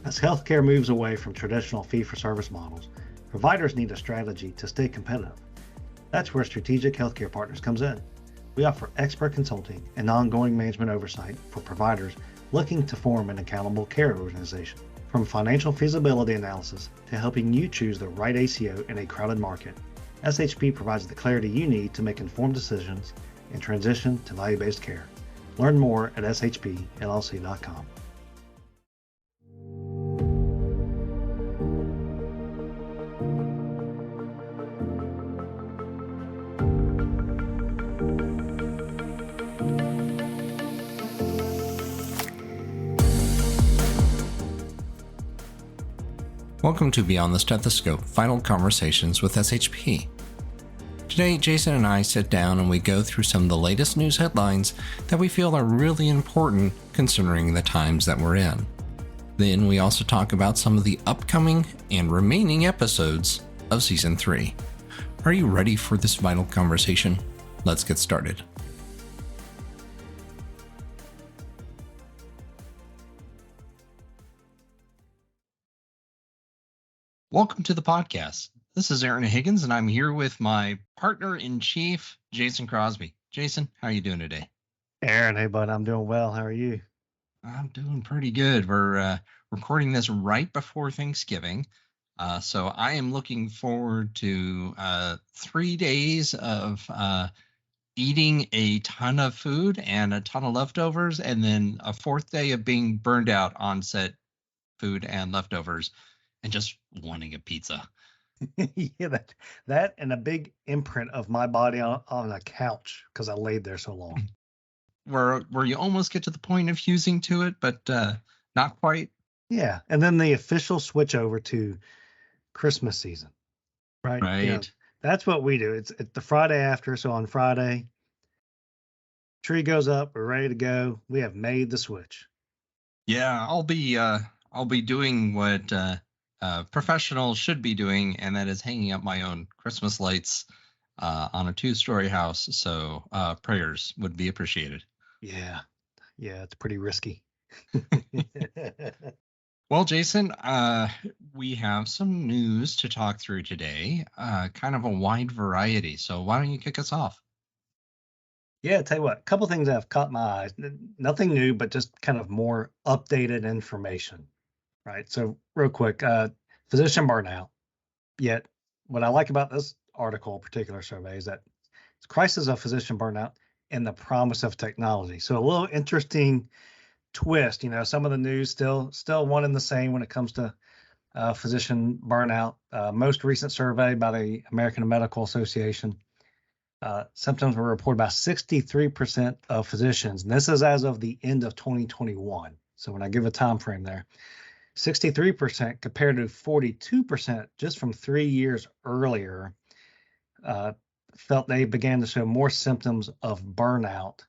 As healthcare moves away from traditional fee-for-service models, providers need a strategy to stay competitive. That's where Strategic Healthcare Partners comes in. We offer expert consulting and ongoing management oversight for providers looking to form an accountable care organization. From financial feasibility analysis to helping you choose the right ACO in a crowded market, SHP provides the clarity you need to make informed decisions and transition to value-based care. Learn more at shpllc.com. Welcome to Beyond the Stethoscope, Final Conversations with SHP. Today, Jason and I sit down and we go through some of the latest news headlines that we feel are really important considering the times that we're in. Then we also talk about some of the upcoming and remaining episodes of Season 3. Are you ready for this vital conversation? Let's get started. Welcome to the podcast. This is Aaron Higgins, and I'm here with my partner-in-chief, Jason Crosby. Jason, how are you doing today? Aaron, hey bud, I'm doing well. How are you? I'm doing pretty good. We're recording this right before Thanksgiving, so I am looking forward to 3 days of eating a ton of food and a ton of leftovers, and then a fourth day of being burned out on said food and leftovers, and just wanting a pizza. Yeah, that and a big imprint of my body on a couch because I laid there so long. Where you almost get to the point of fusing to it, but not quite. Yeah, and then the official switch over to Christmas season, right? Right. You know, that's what we do. It's the Friday after, so on Friday, tree goes up, we're ready to go. We have made the switch. Yeah, I'll be doing what professionals should be doing, and that is hanging up my own Christmas lights on a 2-story house. So prayers would be appreciated. Yeah, it's pretty risky. Well, Jason, we have some news to talk through today, kind of a wide variety. So why don't you kick us off? Yeah, tell you what, a couple things that have caught my eyes. Nothing new, but just kind of more updated information, right? So real quick, physician burnout. Yet what I like about this article, particular survey, is that it's crisis of physician burnout and the promise of technology. So a little interesting twist. Some of the news still one and the same when it comes to physician burnout. Most recent survey by the American Medical Association, symptoms were reported by 63% of physicians, and this is as of the end of 2021. So when I give a time frame there, 63% compared to 42% just from 3 years earlier, felt they began to show more symptoms of burnout,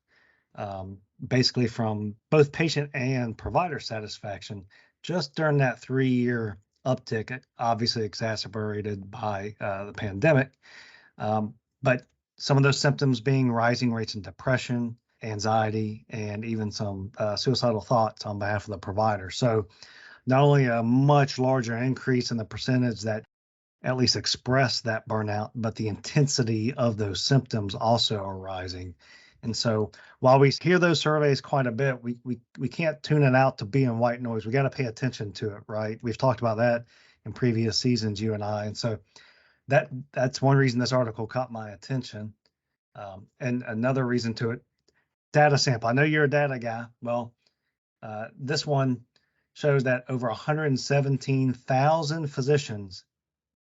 basically from both patient and provider satisfaction, just during that 3-year uptick, obviously exacerbated by the pandemic. But some of those symptoms being rising rates in depression, anxiety, and even some suicidal thoughts on behalf of the provider. So not only a much larger increase in the percentage that at least express that burnout, but the intensity of those symptoms also are rising. And so while we hear those surveys quite a bit, we can't tune it out to being white noise. We got to pay attention to it, right? We've talked about that in previous seasons, you and I. And so that's one reason this article caught my attention. And another reason to it, data sample. I know you're a data guy. Well, this one shows that over 117,000 physicians,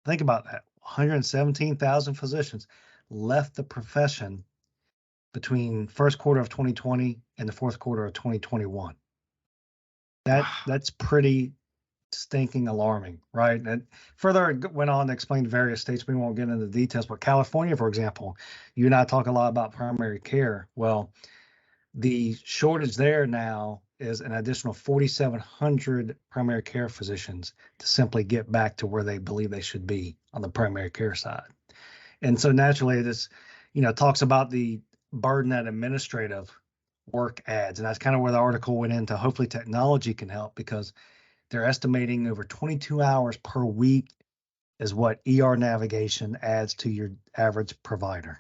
think about that, 117,000 physicians left the profession between first quarter of 2020 and the fourth quarter of 2021. That's pretty stinking alarming, right? And further it went on to explain various states. We won't get into the details, but California, for example, you and I talk a lot about primary care. Well, the shortage there now is an additional 4,700 primary care physicians to simply get back to where they believe they should be on the primary care side. And so naturally this, talks about the burden that administrative work adds. And that's kind of where the article went into. Hopefully technology can help, because they're estimating over 22 hours per week is what ER navigation adds to your average provider.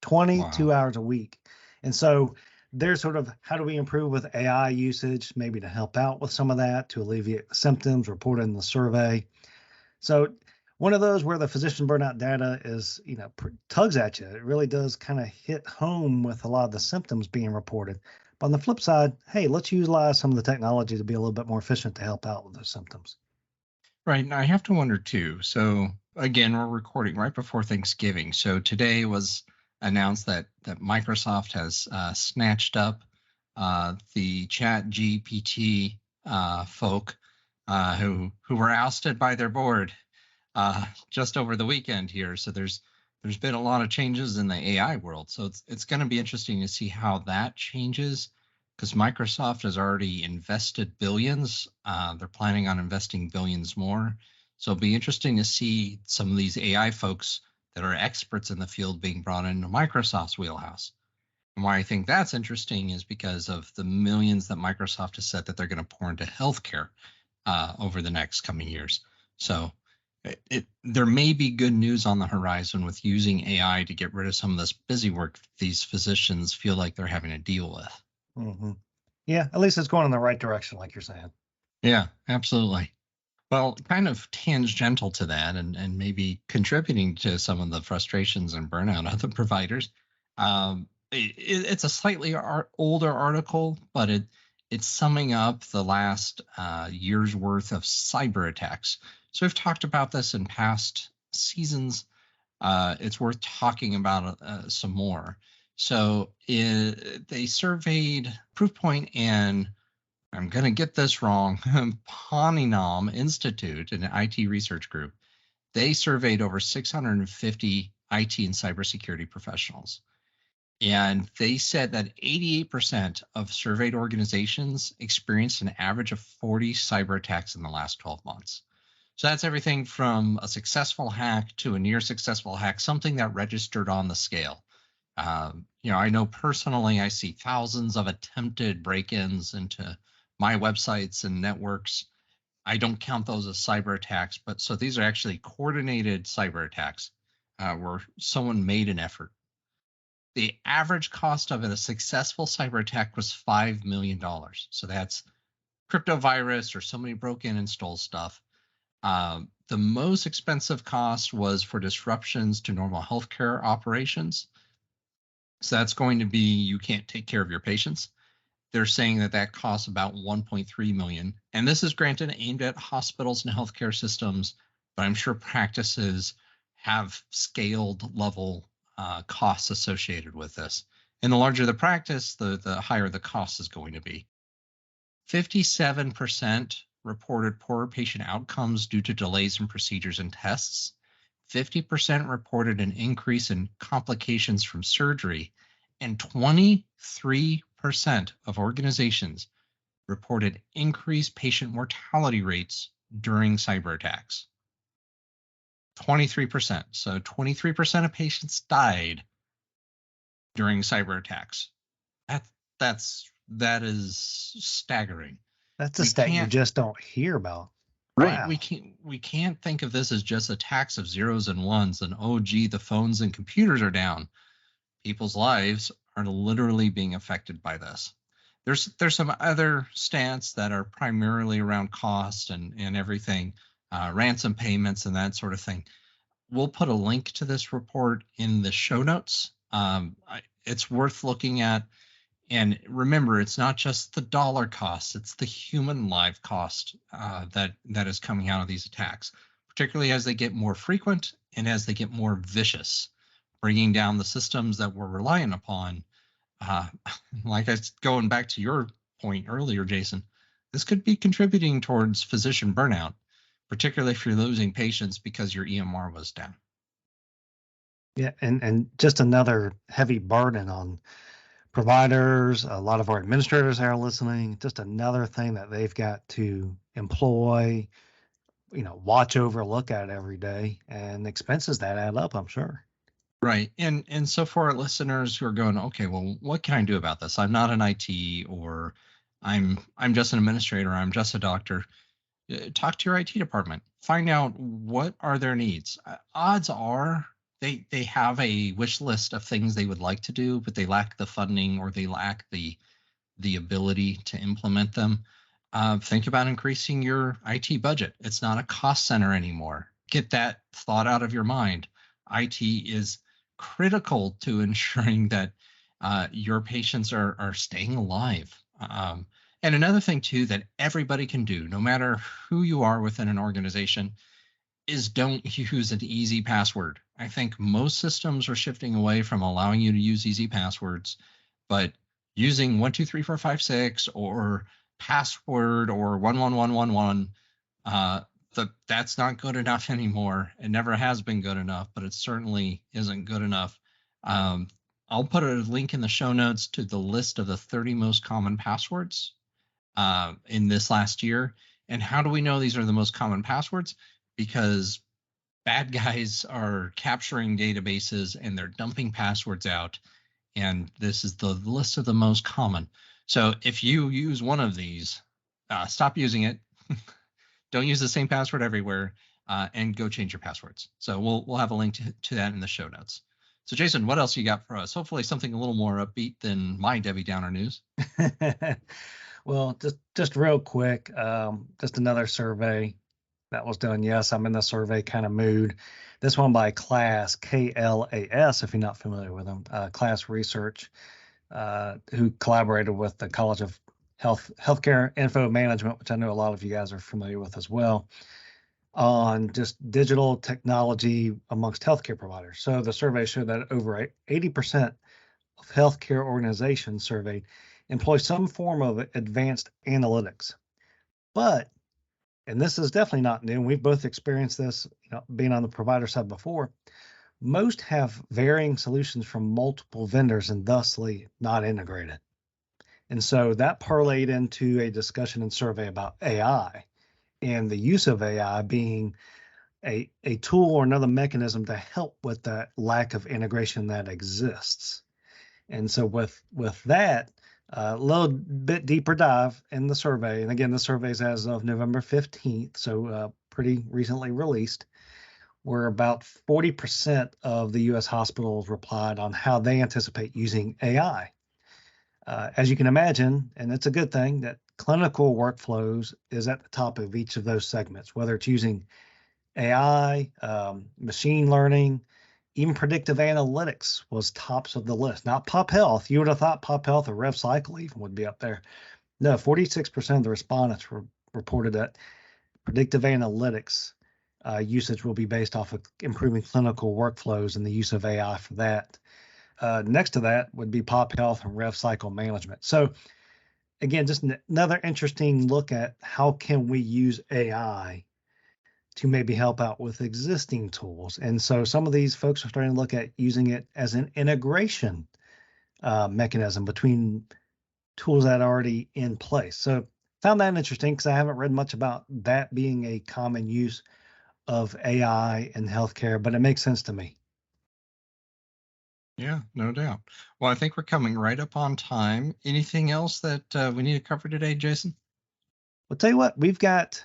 22 Wow. hours a week. And so there's sort of how do we improve with AI usage, maybe to help out with some of that, to alleviate the symptoms reported in the survey. So one of those where the physician burnout data is, tugs at you. It really does kind of hit home with a lot of the symptoms being reported. But on the flip side, hey, let's utilize some of the technology to be a little bit more efficient to help out with those symptoms. Right. And I have to wonder too. So again, we're recording right before Thanksgiving. So today was announced that Microsoft has snatched up the Chat GPT folk who were ousted by their board just over the weekend here. So there's been a lot of changes in the AI world. So it's going to be interesting to see how that changes, because Microsoft has already invested billions. They're planning on investing billions more. So it'll be interesting to see some of these AI folks that are experts in the field being brought into Microsoft's wheelhouse. And why I think that's interesting is because of the millions that Microsoft has said that they're going to pour into healthcare over the next coming years. So there may be good news on the horizon with using AI to get rid of some of this busy work these physicians feel like they're having to deal with. Mm-hmm. Yeah, at least it's going in the right direction, like you're saying. Yeah, absolutely. Well, kind of tangential to that and maybe contributing to some of the frustrations and burnout of the providers. It's a slightly older article, but it's summing up the last year's worth of cyber attacks. So we've talked about this in past seasons. It's worth talking about some more. So they surveyed Proofpoint and I'm going to get this wrong, Poninom Institute, an IT research group. They surveyed over 650 IT and cybersecurity professionals. And they said that 88% of surveyed organizations experienced an average of 40 cyber attacks in the last 12 months. So that's everything from a successful hack to a near successful hack, something that registered on the scale. I know personally, I see thousands of attempted break-ins into my websites and networks. I don't count those as cyber attacks, but so these are actually coordinated cyber attacks where someone made an effort. The average cost of a successful cyber attack was $5 million. So that's crypto virus or somebody broke in and stole stuff. The most expensive cost was for disruptions to normal healthcare operations. So that's going to be you can't take care of your patients. They're saying that costs about 1.3 million. And this is granted aimed at hospitals and healthcare systems, but I'm sure practices have scaled level costs associated with this. And the larger the practice, the higher the cost is going to be. 57% reported poor patient outcomes due to delays in procedures and tests. 50% reported an increase in complications from surgery, and 23% of organizations reported increased patient mortality rates during cyber attacks. 23%. So 23% of patients died during cyber attacks. That is staggering. That's a stat you just don't hear about. Right. Wow. We can't think of this as just attacks of zeros and ones and oh gee, the phones and computers are down. People's lives are literally being affected by this. There's some other stats that are primarily around cost and everything, ransom payments and that sort of thing. We'll put a link to this report in the show notes. It's worth looking at. And remember, it's not just the dollar cost, it's the human life cost that is coming out of these attacks, particularly as they get more frequent and as they get more vicious, bringing down the systems that we're relying upon. Going back to your point earlier, Jason, this could be contributing towards physician burnout, particularly if you're losing patients because your EMR was down. Yeah, and just another heavy burden on providers, a lot of our administrators are listening, just another thing that they've got to employ, watch over, look at every day, and expenses that add up, I'm sure. Right. And so for our listeners who are going, okay, well, what can I do about this? I'm not an IT or I'm just an administrator, I'm just a doctor. talk to your IT department. Find out what are their needs. Odds are they have a wish list of things they would like to do, but they lack the funding or they lack the ability to implement them. Think about increasing your IT budget. It's not a cost center anymore. Get that thought out of your mind. IT is critical to ensuring that your patients are staying alive. And another thing, too, that everybody can do, no matter who you are within an organization, is don't use an easy password. I think most systems are shifting away from allowing you to use easy passwords, but using 1234556 or password or 11111, that's not good enough anymore. It never has been good enough, but it certainly isn't good enough. I'll put a link in the show notes to the list of the 30 most common passwords in this last year. And how do we know these are the most common passwords? Because bad guys are capturing databases and they're dumping passwords out. And this is the list of the most common. So if you use one of these, stop using it. Don't use the same password everywhere, and go change your passwords. So we'll have a link to that in the show notes. So Jason, what else you got for us? Hopefully something a little more upbeat than my Debbie Downer news. Well, just real quick, just another survey that was done. Yes, I'm in the survey kind of mood. This one by Class, KLAS, if you're not familiar with them, Class Research, who collaborated with the College of Healthcare Info Management, which I know a lot of you guys are familiar with as well, on just digital technology amongst healthcare providers. So the survey showed that over 80% of healthcare organizations surveyed employ some form of advanced analytics. But, and this is definitely not new, and we've both experienced this, being on the provider side before, most have varying solutions from multiple vendors and thusly not integrated. And so that parlayed into a discussion and survey about AI and the use of AI being a tool or another mechanism to help with that lack of integration that exists. And so with that, a little bit deeper dive in the survey. And again, the survey is as of November 15th, so pretty recently released, where about 40% of the U.S. hospitals replied on how they anticipate using AI. As you can imagine, and it's a good thing, that clinical workflows is at the top of each of those segments, whether it's using AI, machine learning, even predictive analytics was tops of the list. Not pop health. You would have thought pop health or rev cycle even would be up there. No, 46% of the respondents reported that predictive analytics usage will be based off of improving clinical workflows and the use of AI for that. Next to that would be pop health and rev cycle management. So again, just another interesting look at how can we use AI to maybe help out with existing tools. And so some of these folks are starting to look at using it as an integration mechanism between tools that are already in place. So found that interesting because I haven't read much about that being a common use of AI in healthcare, but it makes sense to me. Yeah, no doubt. Well, I think we're coming right up on time. Anything else that we need to cover today, Jason? Well, tell you what, we've got,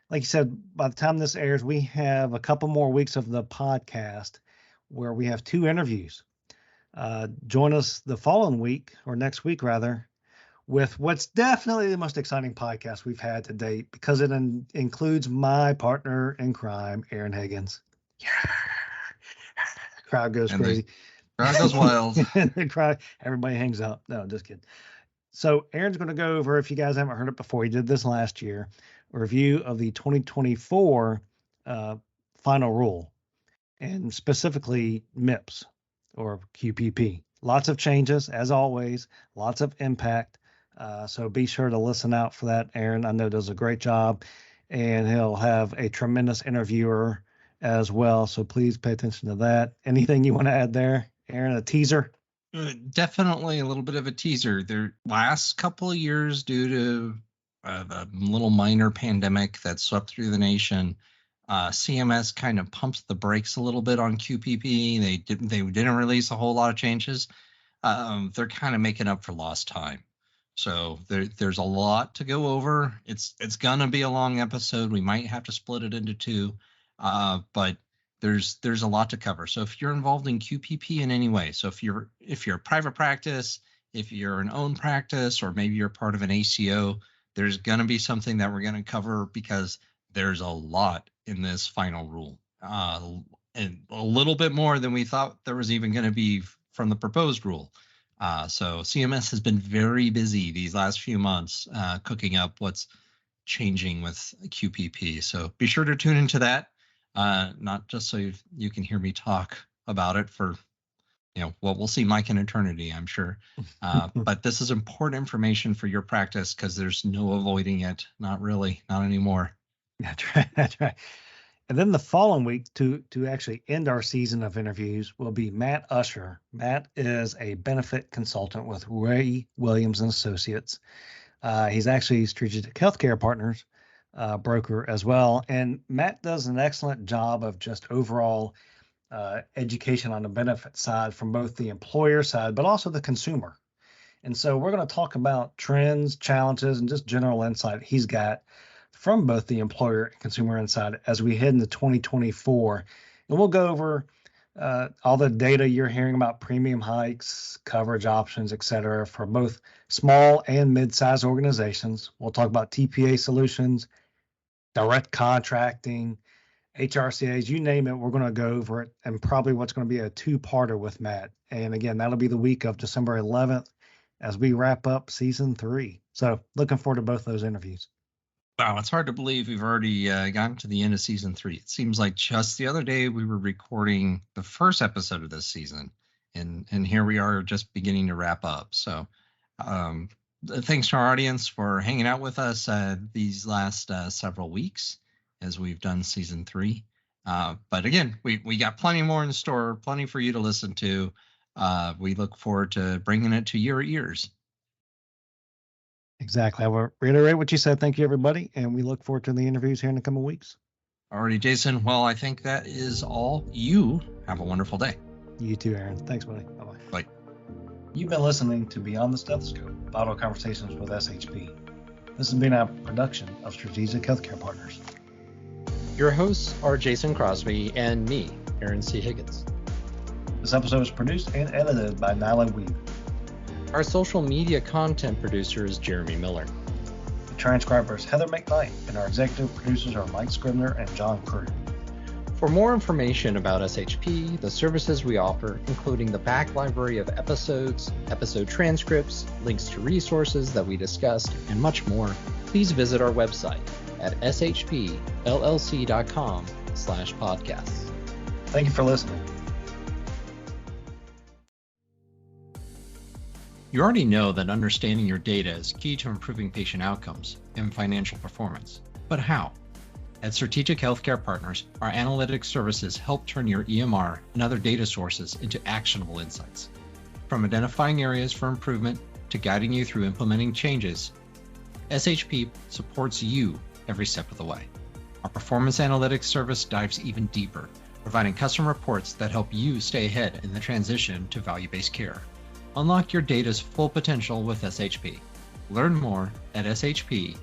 like you said, by the time this airs, we have a couple more weeks of the podcast where we have 2 interviews. Join us the following week, or next week rather, with what's definitely the most exciting podcast we've had to date because it includes my partner in crime, Aaron Higgins. Yeah. The crowd goes crazy. The crowd goes wild. The crowd, everybody hangs up. No, just kidding. So Aaron's going to go over, if you guys haven't heard it before, he did this last year, a review of the 2024 final rule, and specifically MIPS or QPP. Lots of changes, as always, lots of impact. So be sure to listen out for that. Aaron, I know, does a great job, and he'll have a tremendous interviewer as well. So please pay attention to that. Anything you want to add there, Aaron, a teaser? Definitely a little bit of a teaser. The last couple of years, due to a little minor pandemic that swept through the nation, CMS kind of pumps the brakes a little bit on QPP. They didn't release a whole lot of changes. They're kind of making up for lost time. So there's a lot to go over. It's gonna be a long episode. We might have to split it into two, but there's a lot to cover. So if you're involved in QPP in any way, so if you're a private practice, if you're an own practice, or maybe you're part of an ACO, there's gonna be something that we're gonna cover because there's a lot in this final rule, and a little bit more than we thought there was even going to be from the proposed rule. So CMS has been very busy these last few months cooking up what's changing with QPP. So be sure to tune into that, not just so you can hear me talk about it for, what we'll see Mike in eternity, I'm sure. But this is important information for your practice because there's no avoiding it. Not really, not anymore. That's right. That's right. And then the following week, to actually end our season of interviews, will be Matt Usher. Matt is a benefit consultant with Ray Williams and Associates. He's actually Strategic Healthcare Partners broker as well. And Matt does an excellent job of just overall education on the benefit side from both the employer side, but also the consumer. And so we're going to talk about trends, challenges, and just general insight he's got from both the employer and consumer insight as we head into 2024. And we'll go over all the data you're hearing about premium hikes, coverage options, et cetera, for both small and mid-sized organizations. We'll talk about TPA solutions, direct contracting, HRCAs, you name it, we're going to go over it, and probably what's going to be a two-parter with Matt. And again, that'll be the week of December 11th as we wrap up season 3. So looking forward to both those interviews. Wow, it's hard to believe we've already gotten to the end of season 3. It seems like just the other day we were recording the first episode of this season, and here we are just beginning to wrap up. So thanks to our audience for hanging out with us these last several weeks as we've done season 3. But again, we got plenty more in store, plenty for you to listen to. We look forward to bringing it to your ears. Exactly. I will reiterate what you said. Thank you, everybody. And we look forward to the interviews here in the coming weeks. Alrighty, Jason. Well, I think that is all. You have a wonderful day. You too, Aaron. Thanks, buddy. Bye-bye. Bye. You've been listening to Beyond the Stethoscope, Vital Conversations with SHP. This has been a production of Strategic Healthcare Partners. Your hosts are Jason Crosby and me, Aaron C. Higgins. This episode was produced and edited by Nyla Weave. Our social media content producer is Jeremy Miller. The transcriber is Heather McKnight, and our executive producers are Mike Scribner and John Crew. For more information about SHP, the services we offer, including the back library of episodes, episode transcripts, links to resources that we discussed, and much more, please visit our website at shpllc.com/podcasts. Thank you for listening. You already know that understanding your data is key to improving patient outcomes and financial performance. But how? At Strategic Healthcare Partners, our analytics services help turn your EMR and other data sources into actionable insights. From identifying areas for improvement to guiding you through implementing changes, SHP supports you every step of the way. Our performance analytics service dives even deeper, providing custom reports that help you stay ahead in the transition to value-based care. Unlock your data's full potential with SHP. Learn more at shpllc.com.